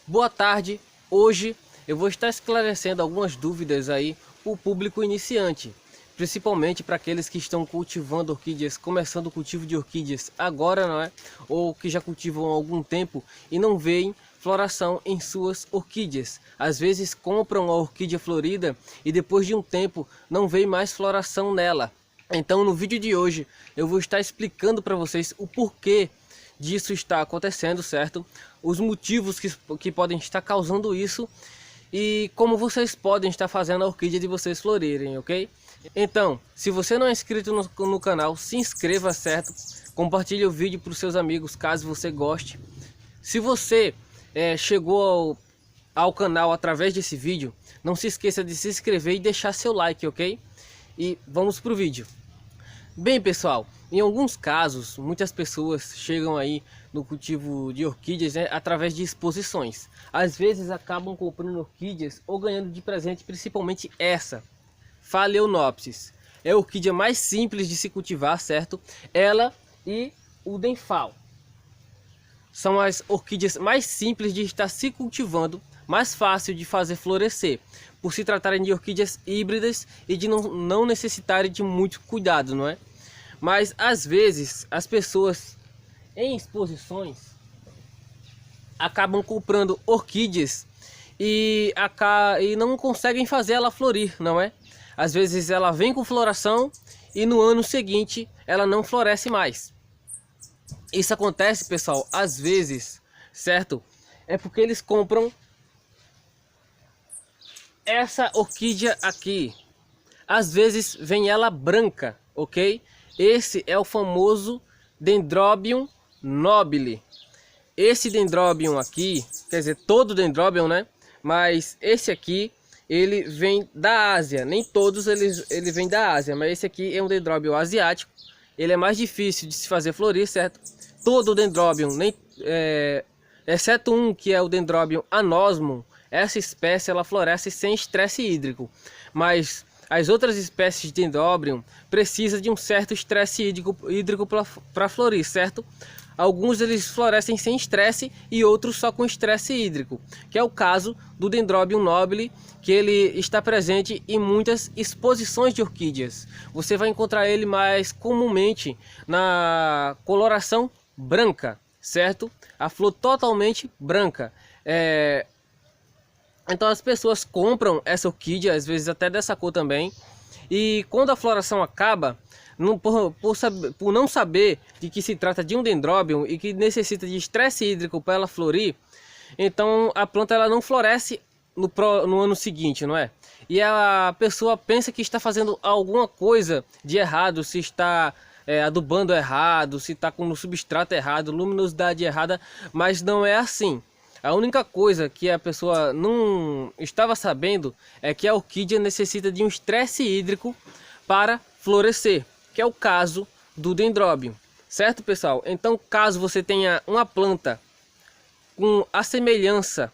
Boa tarde, hoje eu vou estar esclarecendo algumas dúvidas aí para o público iniciante, principalmente para aqueles que estão cultivando orquídeas, começando o cultivo de orquídeas agora, não é? Ou que já cultivam há algum tempo e não veem floração em suas orquídeas. Às vezes compram a orquídea florida e depois de um tempo não vê mais floração nela. Então no vídeo de hoje eu vou estar explicando para vocês o porquê disso está acontecendo, certo? Os motivos que podem estar causando isso e como vocês podem estar fazendo a orquídea de vocês florirem, ok? Então, se você não é inscrito no canal, se inscreva, certo? Compartilhe o vídeo para os seus amigos, caso você goste. Se você chegou ao canal através desse vídeo, não se esqueça de se inscrever e deixar seu like, ok? E vamos para o vídeo. Bem, pessoal, em alguns casos, muitas pessoas chegam aí no cultivo de orquídeas, né, através de exposições. Às vezes acabam comprando orquídeas ou ganhando de presente, principalmente essa, Phalaenopsis. É a orquídea mais simples de se cultivar, certo? Ela e o Denphal são as orquídeas mais simples de estar se cultivando, mais fácil de fazer florescer, por se tratarem de orquídeas híbridas e de não necessitarem de muito cuidado, não é? Mas às vezes as pessoas em exposições acabam comprando orquídeas e não conseguem fazer ela florir, não é? Às vezes ela vem com floração e no ano seguinte ela não floresce mais. Isso acontece, pessoal, às vezes, certo? É porque eles compram essa orquídea aqui. Às vezes vem ela branca, ok? Esse é o famoso Dendrobium nobile. Esse Dendrobium aqui, quer dizer, todo Dendrobium, né? Mas esse aqui, ele vem da Ásia. Nem todos ele vem da Ásia, mas esse aqui é um Dendrobium asiático. Ele é mais difícil de se fazer florir, certo? Todo o Dendrobium, exceto um que é o Dendrobium anosmum, essa espécie ela floresce sem estresse hídrico. Mas as outras espécies de Dendrobium precisam de um certo estresse hídrico para florir, certo? Alguns eles florescem sem estresse e outros só com estresse hídrico, que é o caso do Dendrobium nobile, que ele está presente em muitas exposições de orquídeas. Você vai encontrar ele mais comumente na coloração branca, certo? A flor totalmente branca. Então as pessoas compram essa orquídea, às vezes até dessa cor também, e quando a floração acaba, por não saber de que se trata de um Dendrobium e que necessita de estresse hídrico para ela florir, então a planta ela não floresce no ano seguinte, não é? E a pessoa pensa que está fazendo alguma coisa de errado, se está adubando errado, se está com o substrato errado, luminosidade errada, mas não é assim. A única coisa que a pessoa não estava sabendo é que a orquídea necessita de um estresse hídrico para florescer, que é o caso do Dendrobium, certo, pessoal? Então, caso você tenha uma planta com a semelhança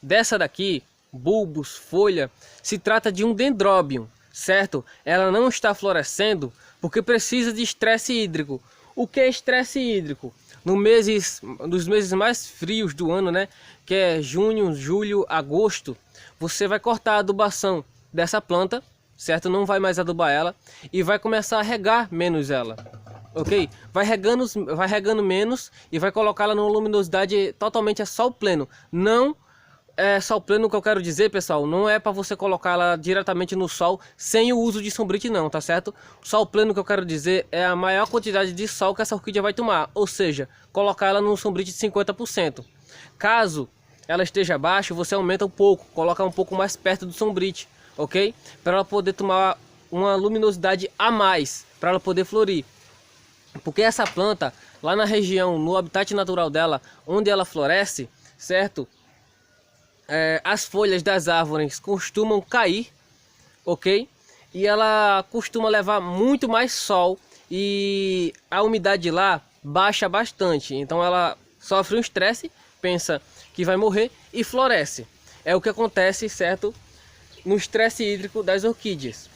dessa daqui, bulbos, folha, se trata de um Dendrobium, certo? Ela não está florescendo porque precisa de estresse hídrico. O que é estresse hídrico? Nos meses mais frios do ano, né, que é junho, julho, agosto, você vai cortar a adubação dessa planta, certo? Não vai mais adubar ela e vai começar a regar menos ela, ok? Vai regando menos e vai colocá-la numa luminosidade totalmente a sol pleno. Não é sol pleno que eu quero dizer, pessoal, não é para você colocar ela diretamente no sol sem o uso de sombrite não, tá certo? Sol pleno que eu quero dizer é a maior quantidade de sol que essa orquídea vai tomar, ou seja, colocar ela num sombrite de 50%. Caso ela esteja abaixo, você aumenta um pouco, coloca um pouco mais perto do sombrite, ok? Para ela poder tomar uma luminosidade a mais, para ela poder florir. Porque essa planta, lá na região, no habitat natural dela, onde ela floresce, certo? As folhas das árvores costumam cair, ok? E ela costuma levar muito mais sol e a umidade lá baixa bastante. Então ela sofre um estresse, pensa que vai morrer e floresce. É o que acontece, certo? No estresse hídrico das orquídeas.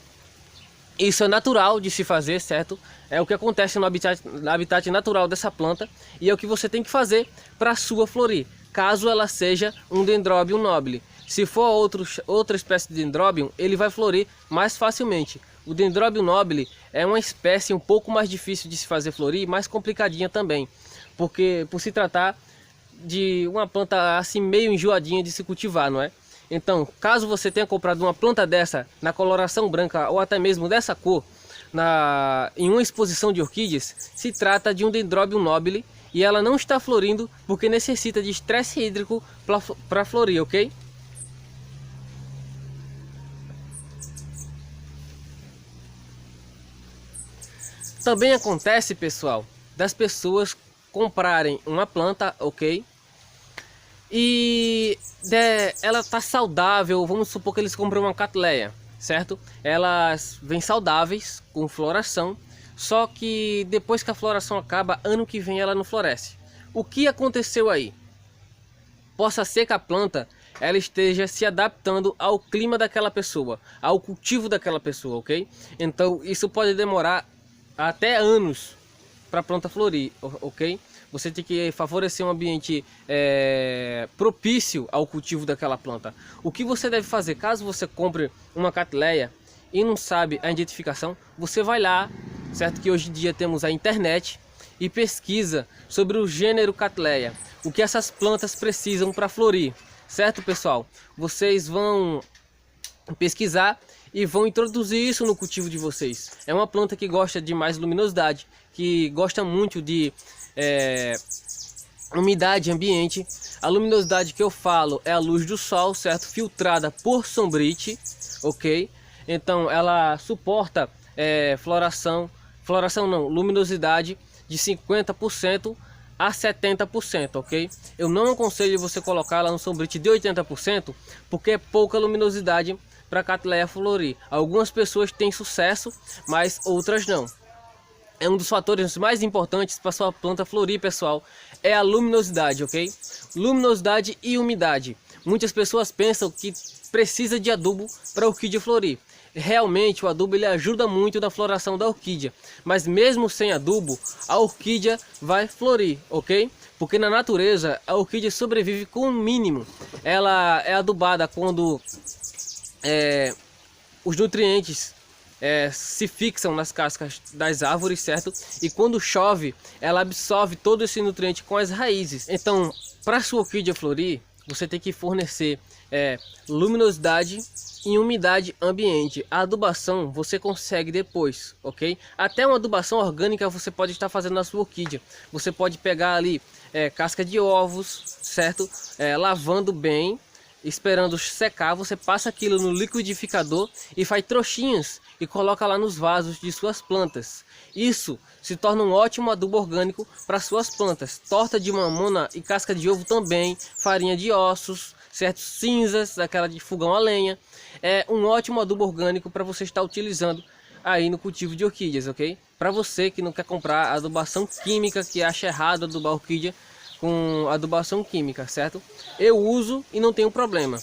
Isso é natural de se fazer, certo? É o que acontece no habitat natural dessa planta e é o que você tem que fazer para a sua florir. caso ela seja um Dendrobium nobile. Se for outra espécie de Dendrobium, ele vai florir mais facilmente. O Dendrobium nobile é uma espécie um pouco mais difícil de se fazer florir, mais complicadinha também, porque por se tratar de uma planta assim meio enjoadinha de se cultivar, não é? Então, caso você tenha comprado uma planta dessa na coloração branca ou até mesmo dessa cor em uma exposição de orquídeas, se trata de um Dendrobium nobile e ela não está florindo porque necessita de estresse hídrico para florir, ok? Também acontece, pessoal, das pessoas comprarem uma planta, ok? E ela tá saudável, vamos supor que eles compram uma Cattleya, certo? Elas vêm saudáveis, com floração, só que depois que a floração acaba, ano que vem ela não floresce. O que aconteceu aí? Possa ser que a planta ela esteja se adaptando ao clima daquela pessoa, ao cultivo daquela pessoa, ok? Então isso pode demorar até anos para a planta florir, ok? Você tem que favorecer um ambiente propício ao cultivo daquela planta. O que você deve fazer, caso você compre uma Cattleya e não sabe a identificação, você vai lá, certo? Que hoje em dia temos a internet e pesquisa sobre o gênero Cattleya, o que essas plantas precisam para florir, certo, pessoal? Vocês vão pesquisar e vão introduzir isso no cultivo de vocês. É uma planta que gosta de mais luminosidade, que gosta muito de umidade ambiente. A luminosidade que eu falo é a luz do sol, certo? Filtrada por sombrite, ok? Então ela suporta luminosidade de 50% a 70%, ok? Eu não aconselho você colocar ela no sombrite de 80%, porque é pouca luminosidade para a Cattleya florir. Algumas pessoas têm sucesso, mas outras não. É um dos fatores mais importantes para sua planta florir, pessoal, é a luminosidade, ok? Luminosidade e umidade. Muitas pessoas pensam que precisa de adubo para a orquídea florir. Realmente o adubo ele ajuda muito na floração da orquídea, mas mesmo sem adubo a orquídea vai florir, ok? Porque na natureza a orquídea sobrevive com o mínimo. Ela é adubada quando os nutrientes se fixam nas cascas das árvores, certo? E quando chove, ela absorve todo esse nutriente com as raízes. Então, para sua orquídea florir, você tem que fornecer luminosidade e umidade ambiente. A adubação você consegue depois, ok? Até uma adubação orgânica você pode estar fazendo na sua orquídea. Você pode pegar ali casca de ovos, certo? Lavando bem, esperando secar, você passa aquilo no liquidificador e faz trouxinhas e coloca lá nos vasos de suas plantas. Isso se torna um ótimo adubo orgânico para suas plantas. Torta de mamona e casca de ovo também, farinha de ossos, certo? Cinzas, daquela de fogão a lenha. É um ótimo adubo orgânico para você estar utilizando aí no cultivo de orquídeas, ok? Para você que não quer comprar adubação química, que acha errado adubar orquídea com adubação química, certo? Eu uso e não tenho problema.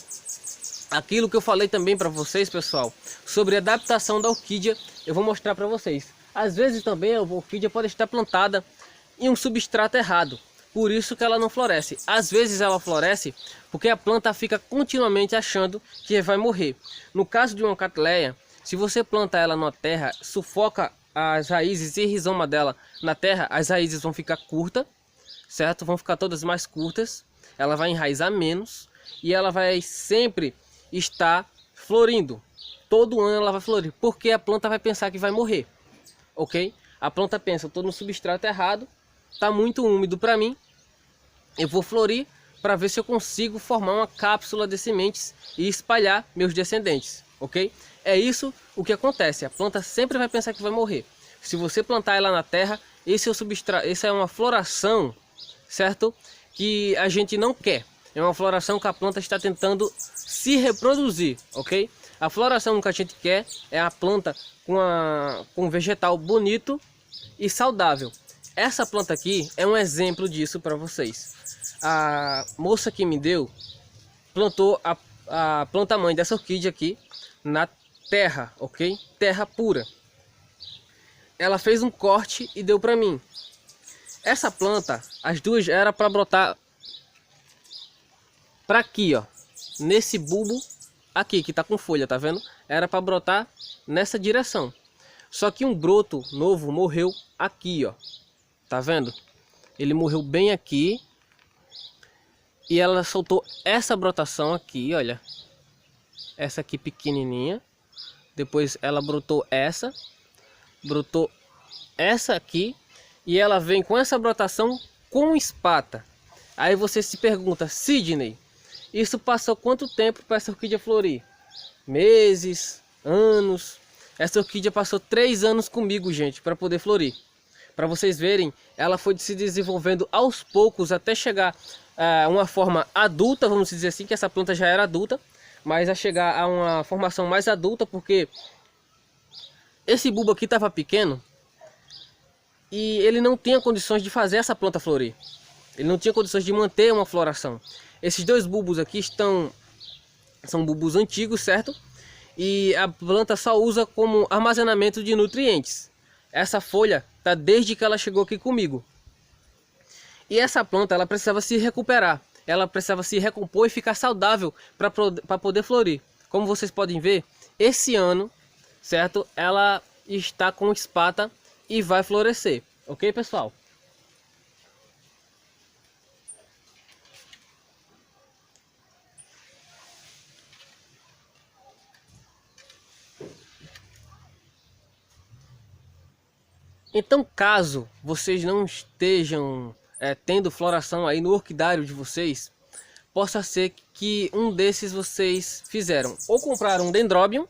Aquilo que eu falei também para vocês, pessoal, sobre a adaptação da orquídea, eu vou mostrar para vocês. Às vezes também a orquídea pode estar plantada em um substrato errado, por isso que ela não floresce. Às vezes ela floresce porque a planta fica continuamente achando que vai morrer. No caso de uma Cattleya, se você planta ela na terra, sufoca as raízes e rizoma dela na terra, as raízes vão ficar curtas, certo? Vão ficar todas mais curtas, ela vai enraizar menos e ela vai sempre estar florindo. Todo ano ela vai florir, porque a planta vai pensar que vai morrer, ok? A planta pensa, eu estou no substrato errado, está muito úmido para mim, eu vou florir para ver se eu consigo formar uma cápsula de sementes e espalhar meus descendentes, ok? É isso o que acontece, a planta sempre vai pensar que vai morrer. Se você plantar ela na terra, essa é uma floração, certo? Que a gente não quer. É uma floração que a planta está tentando se reproduzir, ok? A floração que a gente quer é a planta com um vegetal bonito e saudável. Essa planta aqui é um exemplo disso para vocês. A moça que me deu plantou a planta mãe dessa orquídea aqui na terra, ok? Terra pura. Ela fez um corte e deu para mim. Essa planta, as duas era para brotar para aqui, ó, nesse bulbo aqui que tá com folha, tá vendo? Era para brotar nessa direção. Só que um broto novo morreu aqui, ó. Tá vendo? Ele morreu bem aqui. E ela soltou essa brotação aqui, olha. Essa aqui pequenininha. Depois ela brotou essa aqui. E ela vem com essa brotação com espata. Aí você se pergunta, Sidney, isso passou quanto tempo para essa orquídea florir? Meses, anos. Essa orquídea passou 3 anos comigo, gente, para poder florir. Para vocês verem, ela foi se desenvolvendo aos poucos até chegar a uma forma adulta, vamos dizer assim, que essa planta já era adulta, mas a chegar a uma formação mais adulta, porque esse bulbo aqui estava pequeno e ele não tinha condições de fazer essa planta florir. Ele não tinha condições de manter uma floração. Esses dois bulbos aqui são bulbos antigos, certo? E a planta só usa como armazenamento de nutrientes. Essa folha tá desde que ela chegou aqui comigo. E essa planta, ela precisava se recuperar. Ela precisava se recompor e ficar saudável para poder florir. Como vocês podem ver, esse ano, certo? Ela está com espata e vai florescer. Ok, pessoal? Então, caso vocês não estejam tendo floração aí no orquidário de vocês, possa ser que um desses vocês fizeram. Ou compraram um dendrobium,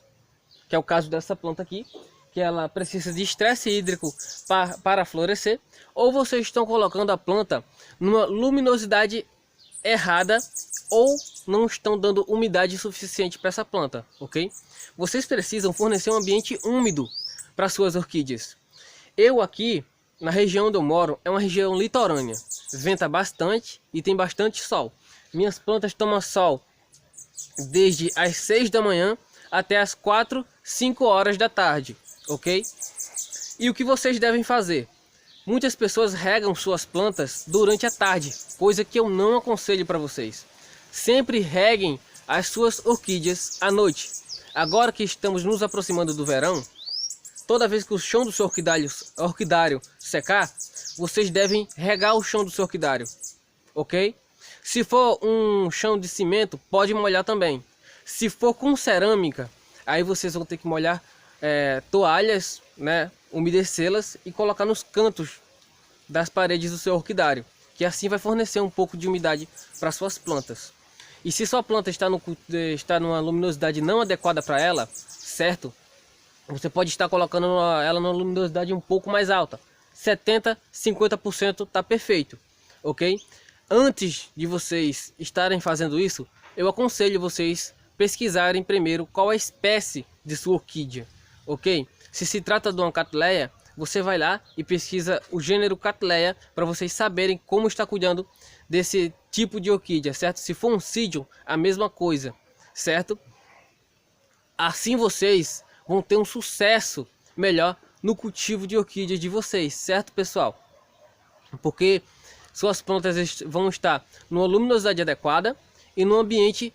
que é o caso dessa planta aqui, que ela precisa de estresse hídrico para florescer. Ou vocês estão colocando a planta numa luminosidade errada, ou não estão dando umidade suficiente para essa planta, ok? Vocês precisam fornecer um ambiente úmido para suas orquídeas. Eu aqui, na região onde eu moro, é uma região litorânea. Venta bastante e tem bastante sol. Minhas plantas tomam sol desde as 6 da manhã até as 4, 5 horas da tarde, ok? E o que vocês devem fazer? Muitas pessoas regam suas plantas durante a tarde, coisa que eu não aconselho para vocês. Sempre reguem as suas orquídeas à noite. Agora que estamos nos aproximando do verão, toda vez que o chão do seu orquidário secar, vocês devem regar o chão do seu orquidário, ok? Se for um chão de cimento, pode molhar também. Se for com cerâmica, aí vocês vão ter que molhar toalhas, né, umedecê-las e colocar nos cantos das paredes do seu orquidário, que assim vai fornecer um pouco de umidade para suas plantas. E se sua planta está numa luminosidade não adequada para ela, certo? Você pode estar colocando ela numa luminosidade um pouco mais alta. 70, 50% está perfeito, ok? Antes de vocês estarem fazendo isso, eu aconselho vocês pesquisarem primeiro qual a espécie de sua orquídea, ok? Se trata de uma Cattleya, você vai lá e pesquisa o gênero Cattleya para vocês saberem como está cuidando desse tipo de orquídea, certo? Se for um Psidium, a mesma coisa, certo? Assim vocês vão ter um sucesso melhor no cultivo de orquídeas de vocês, certo, pessoal? Porque suas plantas vão estar numa luminosidade adequada e num ambiente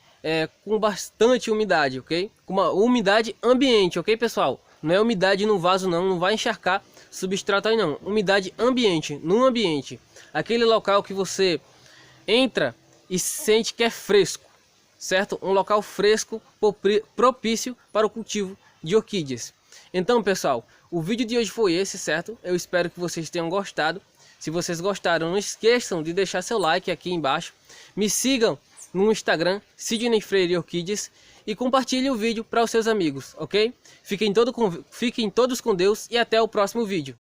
com bastante umidade, ok? Com uma umidade ambiente, ok, pessoal? Não é umidade no vaso não, não vai encharcar substrato aí não. Umidade ambiente, num ambiente. Aquele local que você entra e sente que é fresco, certo? Um local fresco, propício para o cultivo de orquídeas. Então, pessoal, o vídeo de hoje foi esse, certo? Eu espero que vocês tenham gostado. Se vocês gostaram, não esqueçam de deixar seu like aqui embaixo. Me sigam no Instagram, Sidney Freire Orquídeas, e compartilhe o vídeo para os seus amigos, ok? Fiquem todos com Deus e até o próximo vídeo.